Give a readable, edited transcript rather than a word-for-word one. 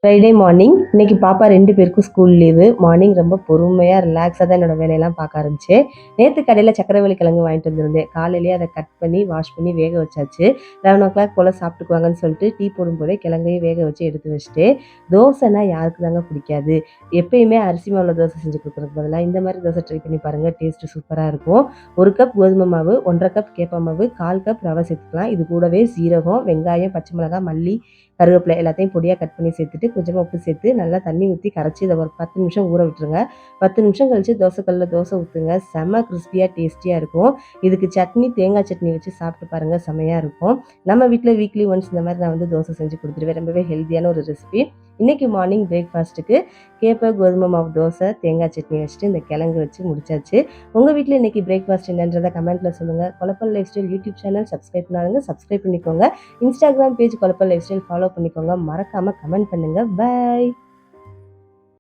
Friday morning இன்னைக்கு பாப்பா 2 பேருக்கும் ஸ்கூல் லீவு. மார்னிங் ரொம்ப பொறுமையா, ரிலாக்ஸா தான் என்னோட வேலையெல்லாம் பார்க்க ஆரம்பிச்சேன். நேத்து கடையில சக்கரவள்ளி கிழங்கு வாங்கிட்டு வந்திருந்தேன். காலையிலேயே அத கட் பண்ணி, வாஷ் பண்ணி வேக வச்சாச்சு. 11:00 போல சாப்பிட்டுக்குவாங்கன்னு சொல்லிட்டு, டீ போடும்போதே கிழங்கையும் வேக வச்சு எடுத்து வச்சுட்டேன். தோசைன்னா யாருக்கு தாங்க பிடிக்காது? எப்பயுமே அரிசி மாவுல தோசை செஞ்சு குடுக்குறதுக்கு பதிலா, இந்த மாரி தோசை ட்ரை பண்ணி பாருங்க. டேஸ்ட் சூப்பரா இருக்கும். 1 கப் கோதுமை மாவு, 1 1/2 கப் கேப்ப மாவு, 1/4 கப் ரவை சேர்த்துக்கலாம். இது கூடவே சீரகம், வெங்காயம், பச்சை மிளகாய், மல்லி, கருவேப்பிலை எல்லாத்தையும் பொடியாக கட் பண்ணி சேர்த்துட்டு கொஞ்சமாக உப்பு சேர்த்து நல்லா தண்ணி ஊற்றி கரைச்சி இதை ஒரு 10 நிமிஷம் ஊற விட்டுருங்க. 10 நிமிஷம் கழித்து தோசைக்கல்லில் தோசை ஊற்றுங்க. செம்ம கிறிஸ்பியாக டேஸ்டியாக இருக்கும். இதுக்கு சட்னி, தேங்காய் சட்னி வச்சு சாப்பிட்டு பாருங்கள், செம்மையாக இருக்கும். நம்ம வீட்டில் வீக்லி ஒன்ஸ் இந்த மாதிரி நான் வந்து தோசை செஞ்சு கொடுத்துருவேன். ரொம்பவே ஹெல்த்தியான ஒரு ரெசிபி. இன்றைக்கி மார்னிங் பிரேக்ஃபாஸ்ட்டுக்கு கேப்பை கோதுமை மாவு தோசை, தேங்காய் சட்னி வச்சுட்டு இந்த கிழங்கு வச்சு முடிச்சாச்சு. உங்கள் வீட்டில் இன்றைக்கி பிரேக்ஃபாஸ்ட் என்னன்றதை கமெண்ட்டில் சொல்லுங்கள். கொலப்பல் life style YouTube channel subscribe பண்ணாதுங்க, சப்ஸ்கிரைப் பண்ணிக்கோங்க. இன்ஸ்டாகிராம் பேஜ் கொலப்பல் லைஃப் ஸ்டைல் ஃபாலோ பண்ணிக்கோங்க. மறக்காமல் கமெண்ட் பண்ணுங்கள். பாய்.